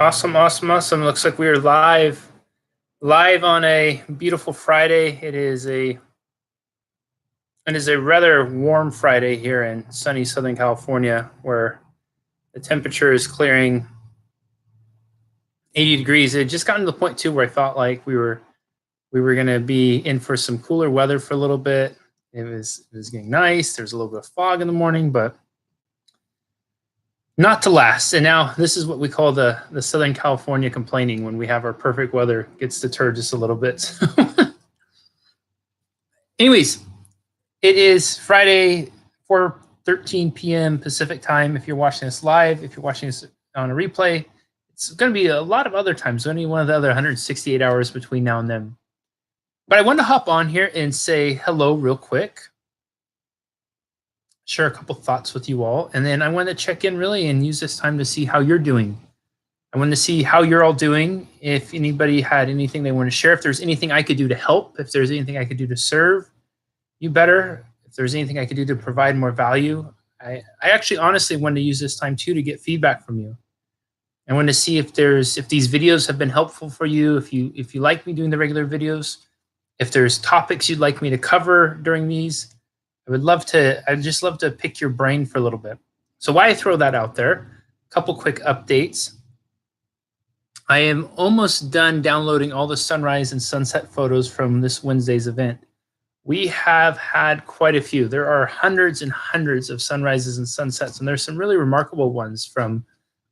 Awesome, awesome, awesome. Looks like we are live on a beautiful Friday. It is a rather warm Friday here in sunny Southern California, where the temperature is clearing 80 degrees. It had just gotten to the point too where I felt like we were going to be in for some cooler weather for a little bit. It was getting nice. There was a little bit of fog in the morning, but not to last. And now this is what we call the Southern California complaining, when we have our perfect weather gets deterred just a little bit. Anyways, it is Friday, 4:13 p.m. Pacific time. If you're watching this live, if you're watching this on a replay, it's going to be a lot of other times, only one of the other 168 hours between now and then. But I wanted to hop on here and say hello real quick, share a couple thoughts with you all, and then I want to check in really and use this time to see how you're doing. I want to see how you're all doing. If anybody had anything they want to share, if there's anything I could do to help, if there's anything I could do to serve you better, if there's anything I could do to provide more value. I actually honestly wanted to use this time too to get feedback from you. I want to see if these videos have been helpful for you, if you like me doing the regular videos, if there's topics you'd like me to cover during these. I'd just love to pick your brain for a little bit. So why I throw that out there, a couple quick updates. I am almost done downloading all the sunrise and sunset photos from this Wednesday's event. We have had quite a few. There are hundreds and hundreds of sunrises and sunsets, and there's some really remarkable ones, from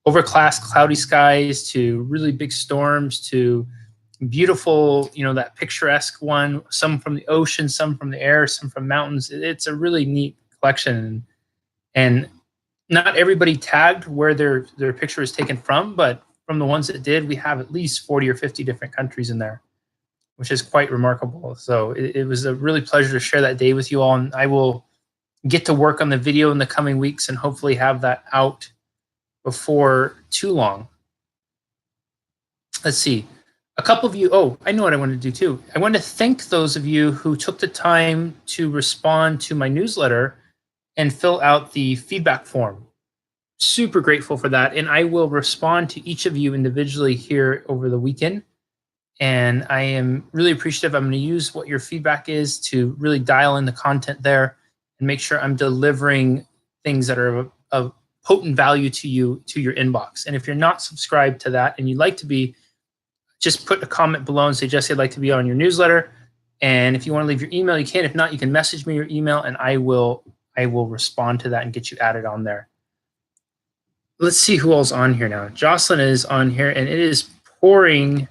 overcast cloudy skies to really big storms to beautiful, that picturesque one, some from the ocean, some from the air, some from mountains. It's a really neat collection. And not everybody tagged where their picture is taken from, but from the ones that did, we have at least 40 or 50 different countries in there, which is quite remarkable. So it was a really pleasure to share that day with you all. And I will get to work on the video in the coming weeks and hopefully have that out before too long. Let's see. A couple of you, I know what I want to do too. I want to thank those of you who took the time to respond to my newsletter and fill out the feedback form. Super grateful for that. And I will respond to each of you individually here over the weekend. And I am really appreciative. I'm going to use what your feedback is to really dial in the content there and make sure I'm delivering things that are of potent value to you, to your inbox. And if you're not subscribed to that and you'd like to be, just put a comment below and say, Jesse, I'd like to be on your newsletter. And if you want to leave your email, you can. If not, you can message me your email and I will respond to that and get you added on there. Let's see who all's on here now. Jocelyn is on here, and it is pouring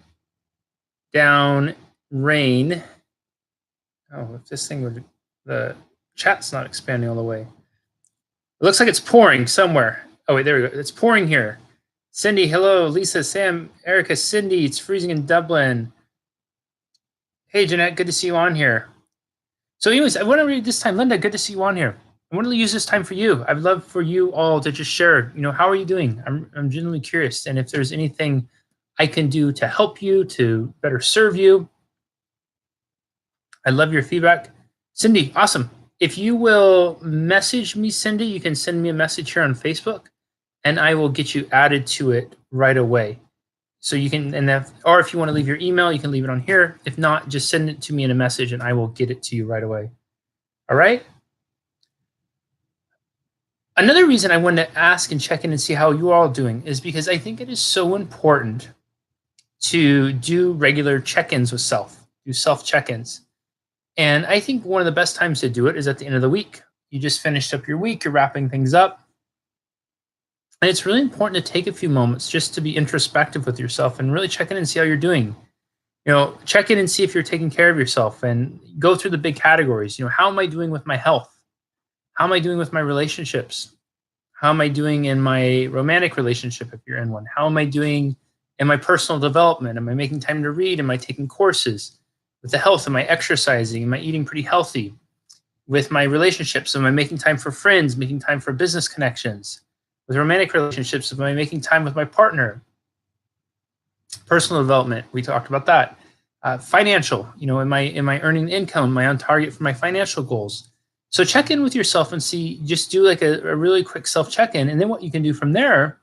down rain. Oh, if this thing would, the chat's not expanding all the way. It looks like it's pouring somewhere. Oh, wait, there we go. It's pouring here. Cindy, hello. Lisa, Sam, Erica, Cindy, it's freezing in Dublin. Hey, Jeanette, good to see you on here. So anyways, I want to read this time. Linda, good to see you on here. I want to use this time for you. I'd love for you all to just share, how are you doing? I'm genuinely curious. And if there's anything I can do to help you, to better serve you, I love your feedback. Cindy, awesome. If you will message me, Cindy, you can send me a message here on Facebook, and I will get you added to it right away. So you can, or if you want to leave your email, you can leave it on here. If not, just send it to me in a message and I will get it to you right away. All right? Another reason I wanted to ask and check in and see how you're all doing is because I think it is so important to do regular check-ins with self, do self-check-ins. And I think one of the best times to do it is at the end of the week. You just finished up your week, you're wrapping things up. And it's really important to take a few moments just to be introspective with yourself and really check in and see how you're doing. Check in and see if you're taking care of yourself and go through the big categories. How am I doing with my health? How am I doing with my relationships? How am I doing in my romantic relationship if you're in one? How am I doing in my personal development? Am I making time to read? Am I taking courses? With the health, am I exercising? Am I eating pretty healthy? With my relationships, am I making time for friends, making time for business connections? With romantic relationships, am I making time with my partner? Personal development, we talked about that. Financial, am I earning income? Am I on target for my financial goals? So check in with yourself and see, just do like a really quick self check-in. And then what you can do from there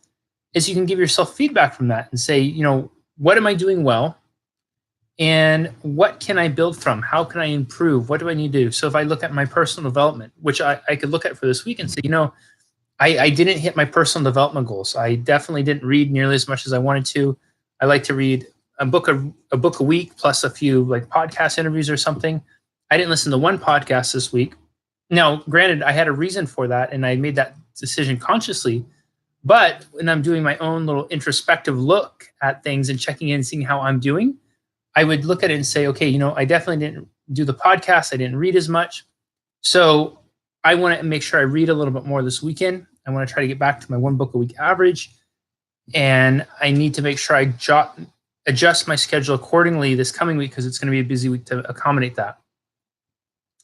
is you can give yourself feedback from that and say, what am I doing well? And what can I build from? How can I improve? What do I need to do? So if I look at my personal development, which I could look at for this week and say, I didn't hit my personal development goals. I definitely didn't read nearly as much as I wanted to. I like to read a book a week plus a few like podcast interviews or something. I didn't listen to one podcast this week. Now, granted, I had a reason for that, and I made that decision consciously. But when I'm doing my own little introspective look at things and checking in and seeing how I'm doing, I would look at it and say, okay, I definitely didn't do the podcast. I didn't read as much. So I want to make sure I read a little bit more this weekend. I want to try to get back to my 1 book a week average. And I need to make sure I adjust my schedule accordingly this coming week because it's going to be a busy week to accommodate that.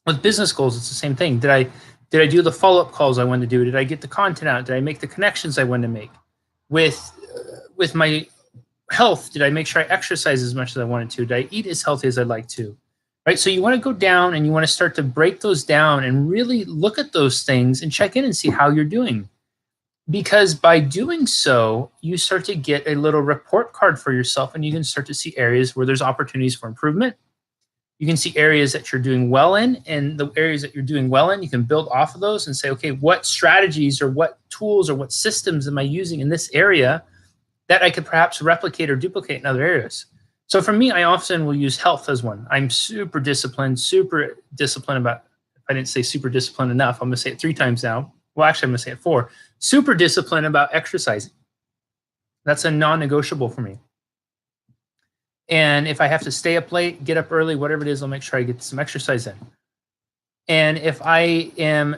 With business goals, it's the same thing. Did I do the follow-up calls I wanted to do? Did I get the content out? Did I make the connections I wanted to make? With my health, did I make sure I exercise as much as I wanted to? Did I eat as healthy as I'd like to? Right? So you want to go down and you want to start to break those down and really look at those things and check in and see how you're doing. Because by doing so, you start to get a little report card for yourself and you can start to see areas where there's opportunities for improvement. You can see areas that you're doing well in, and the areas that you're doing well in, you can build off of those and say, okay, what strategies or what tools or what systems am I using in this area that I could perhaps replicate or duplicate in other areas? So for me, I often will use health as one. I'm super disciplined about, if I didn't say super disciplined enough, I'm going to say it 3 times now. Well, actually, I'm going to say it 4. Super disciplined about exercising. That's a non-negotiable for me. And if I have to stay up late, get up early, whatever it is, I'll make sure I get some exercise in. And if I am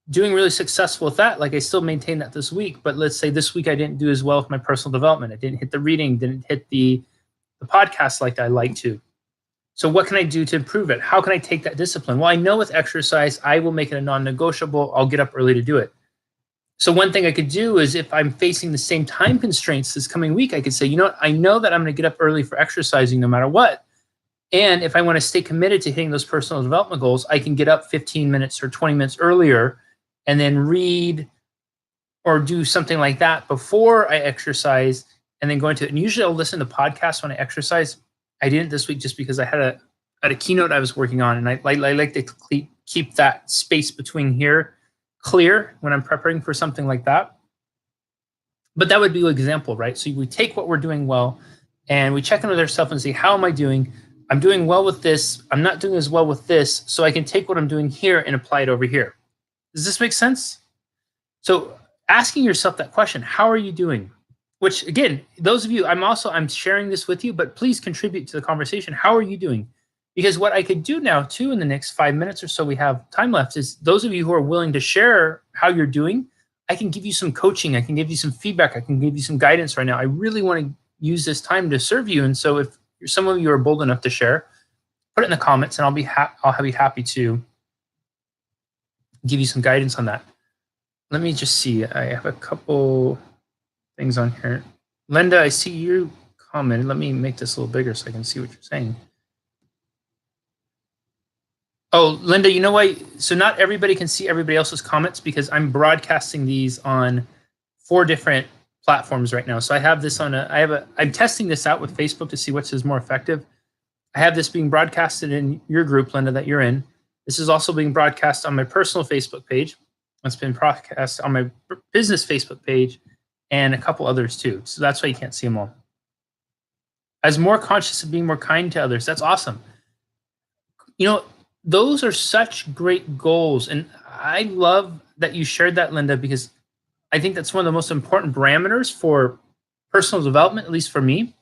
doing really successful with that, like I still maintain that this week, but let's say this week I didn't do as well with my personal development. I didn't hit the reading, didn't hit the podcast like I like to. So what can I do to improve it? How can I take that discipline? Well, I know with exercise, I will make it a non-negotiable. I'll get up early to do it. So one thing I could do is if I'm facing the same time constraints this coming week, I could say, I know that I'm going to get up early for exercising no matter what. And if I want to stay committed to hitting those personal development goals, I can get up 15 minutes or 20 minutes earlier and then read or do something like that before I exercise and then go into it. And usually I'll listen to podcasts when I exercise. I didn't this week just because I had a keynote I was working on, and I like to keep that space between here clear when I'm preparing for something like that. But that would be an example, right? So we take what we're doing well and we check in with ourselves and see, how am I doing? I'm doing well with this. I'm not doing as well with this. So I can take what I'm doing here and apply it over here. Does this make sense? So asking yourself that question, how are you doing? Which again, those of you, I'm sharing this with you, but please contribute to the conversation. How are you doing? Because what I could do now too in the next 5 minutes or so we have time left is those of you who are willing to share how you're doing, I can give you some coaching. I can give you some feedback. I can give you some guidance right now. I really want to use this time to serve you. And so if some of you are bold enough to share, put it in the comments and I'll be happy to give you some guidance on that. Let me just see. I have a couple things on here. Linda, I see you commented. Let me make this a little bigger so I can see what you're saying. Oh, Linda, you know why? So not everybody can see everybody else's comments because I'm broadcasting these on 4 different platforms right now. So I have this on I'm testing this out with Facebook to see which is more effective. I have this being broadcasted in your group, Linda, that you're in. This is also being broadcast on my personal Facebook page. It's been broadcast on my business Facebook page and a couple others too. So that's why you can't see them all. As more conscious of being more kind to others, that's awesome. Those are such great goals. And I love that you shared that, Linda, because I think that's one of the most important parameters for personal development, at least for me.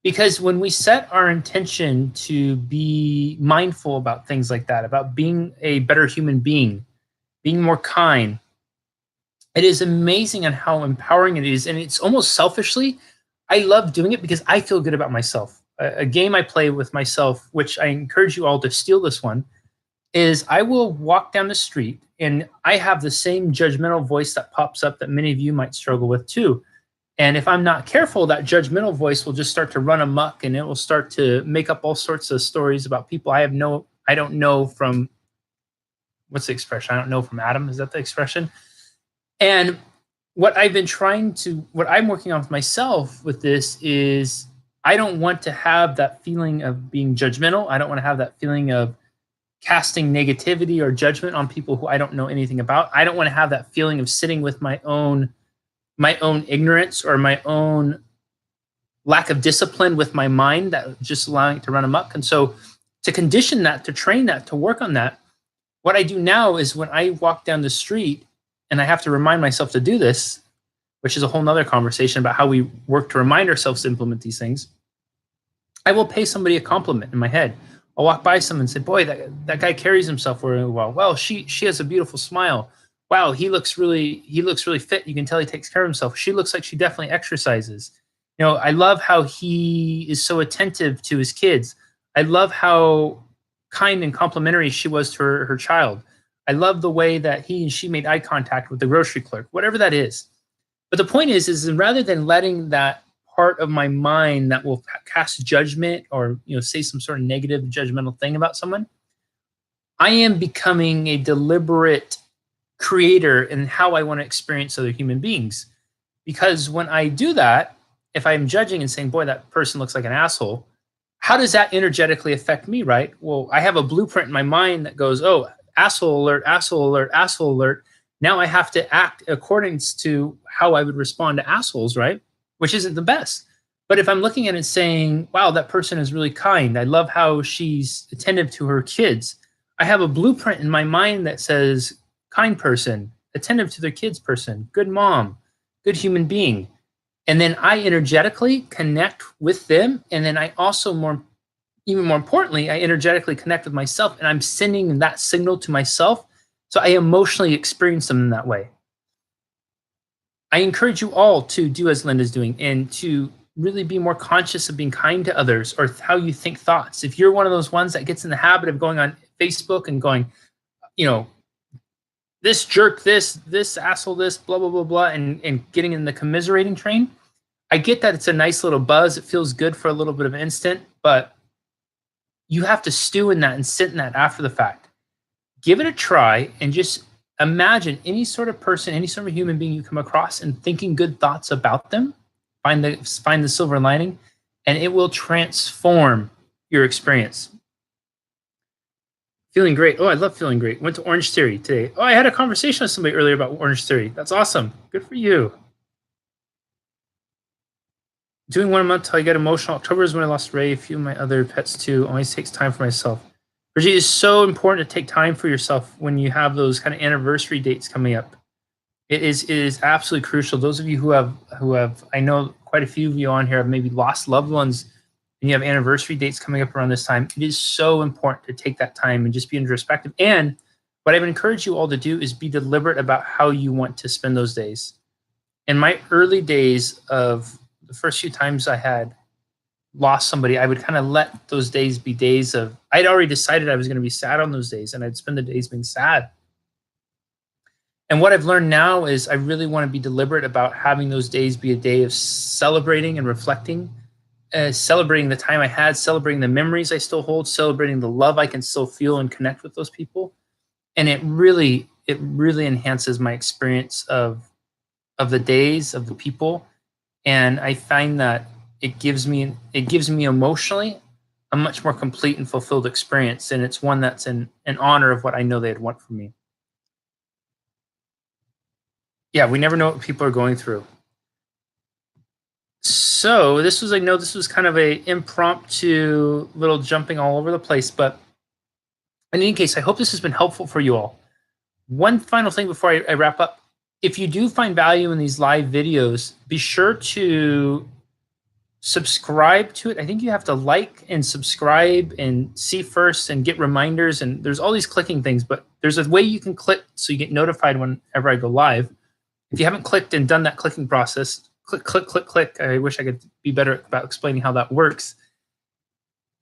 Because when we set our intention to be mindful about things like that, about being a better human being, being more kind, it is amazing on how empowering it is. And it's almost selfishly, I love doing it because I feel good about myself. A game I play with myself, which I encourage you all to steal this one, is I will walk down the street and I have the same judgmental voice that pops up that many of you might struggle with too. And if I'm not careful, that judgmental voice will just start to run amok and it will start to make up all sorts of stories about people I don't know from, what's the expression? I don't know from Adam. Is that the expression? And what I'm working on with myself with this is I don't want to have that feeling of being judgmental. I don't want to have that feeling of casting negativity or judgment on people who I don't know anything about. I don't want to have that feeling of sitting with my own ignorance or my own lack of discipline with my mind that just allowing it to run amok. And so to condition that, to train that, to work on that, what I do now is when I walk down the street and I have to remind myself to do this, which is a whole nother conversation about how we work to remind ourselves to implement these things, I will pay somebody a compliment in my head. I'll walk by someone and say, boy, that guy carries himself really well. Well, she has a beautiful smile. Wow, he looks really fit. You can tell he takes care of himself. She looks like she definitely exercises. I love how he is so attentive to his kids. I love how kind and complimentary she was to her child. I love the way that he and she made eye contact with the grocery clerk, whatever that is. But the point is rather than letting that part of my mind that will cast judgment or say some sort of negative judgmental thing about someone, I am becoming a deliberate creator in how I want to experience other human beings. Because when I do that, if I'm judging and saying, boy, that person looks like an asshole, how does that energetically affect me, right? Well, I have a blueprint in my mind that goes, oh, asshole alert, asshole alert, asshole alert. Now I have to act according to how I would respond to assholes, right? Which isn't the best. But if I'm looking at it saying, wow, that person is really kind. I love how she's attentive to her kids. I have a blueprint in my mind that says, kind person, attentive to their kids person, good mom, good human being. And then I energetically connect with them. And then I also, even more importantly, I energetically connect with myself, and I'm sending that signal to myself. So I emotionally experience them in that way. I encourage you all to do as Linda's doing and to really be more conscious of being kind to others or how you think thoughts. If you're one of those ones that gets in the habit of going on Facebook and going, this jerk, this asshole, this, blah, blah, blah, blah, and getting in the commiserating train, I get that it's a nice little buzz. It feels good for a little bit of instant, but you have to stew in that and sit in that after the fact. Give it a try and just imagine any sort of person, any sort of human being you come across and thinking good thoughts about them. Find the silver lining, and it will transform your experience. Feeling great. Oh, I love feeling great. Went to Orange Theory today. Oh, I had a conversation with somebody earlier about Orange Theory. That's awesome. Good for you. Doing 1 month till I get emotional. October is when I lost Ray. A few of my other pets too. Always takes time for myself. Brigitte, it's so important to take time for yourself when you have those kind of anniversary dates coming up. It is absolutely crucial. Those of you who have, I know quite a few of you on here have maybe lost loved ones, and you have anniversary dates coming up around this time. It is so important to take that time and just be introspective. And what I would encourage you all to do is be deliberate about how you want to spend those days. In my early days of the first few times I had lost somebody, I would kind of let those days be days of, I'd already decided I was going to be sad on those days, and I'd spend the days being sad. And what I've learned now is I really want to be deliberate about having those days be a day of celebrating and reflecting, celebrating the time I had, celebrating the memories I still hold, celebrating the love I can still feel and connect with those people. And it really enhances my experience of the days, of the people. And I find that it gives me emotionally a much more complete and fulfilled experience. And it's one that's in honor of what I know they'd want from me. Yeah, we never know what people are going through. So I know this was kind of a impromptu little jumping all over the place, but in any case, I hope this has been helpful for you all. One final thing before I wrap up. If you do find value in these live videos, be sure to subscribe to it. I think you have to like and subscribe and see first and get reminders. And there's all these clicking things, but there's a way you can click so you get notified whenever I go live. If you haven't clicked and done that clicking process, click, click, click, click. I wish I could be better about explaining how that works.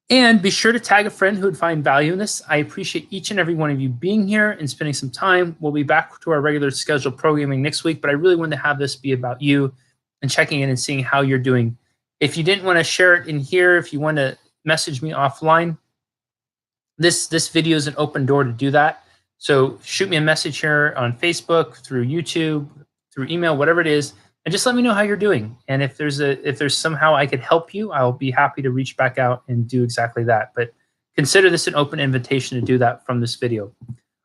And be sure to tag a friend who would find value in this. I appreciate each and every one of you being here and spending some time. We'll be back to our regular scheduled programming next week, but I really wanted to have this be about you and checking in and seeing how you're doing. If you didn't want to share it in here, if you want to message me offline, this video is an open door to do that. So shoot me a message here on Facebook, through YouTube, through email, whatever it is, and just let me know how you're doing. And if there's somehow I could help you, I'll be happy to reach back out and do exactly that. But consider this an open invitation to do that from this video.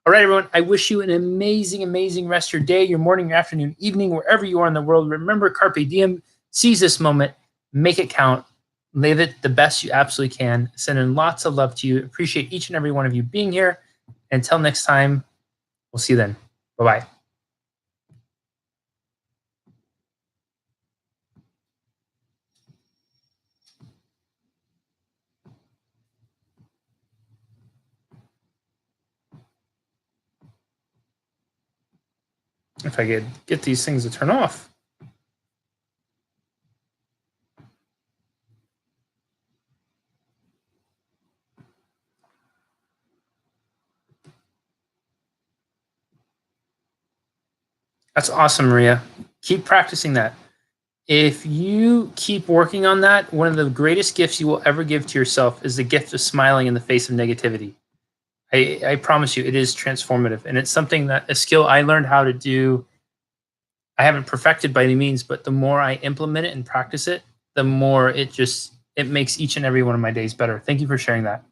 All right, everyone, I wish you an amazing, amazing rest of your day, your morning, your afternoon, evening, wherever you are in the world. Remember, carpe diem, seize this moment, make it count, live it the best you absolutely can. Sending lots of love to you. Appreciate each and every one of you being here. Until next time, we'll see you then. Bye-bye. If I could get these things to turn off. That's awesome, Maria. Keep practicing that. If you keep working on that, one of the greatest gifts you will ever give to yourself is the gift of smiling in the face of negativity. I promise you, it is transformative. And it's something that a skill I learned how to do. I haven't perfected by any means, but the more I implement it and practice it, the more it makes each and every one of my days better. Thank you for sharing that.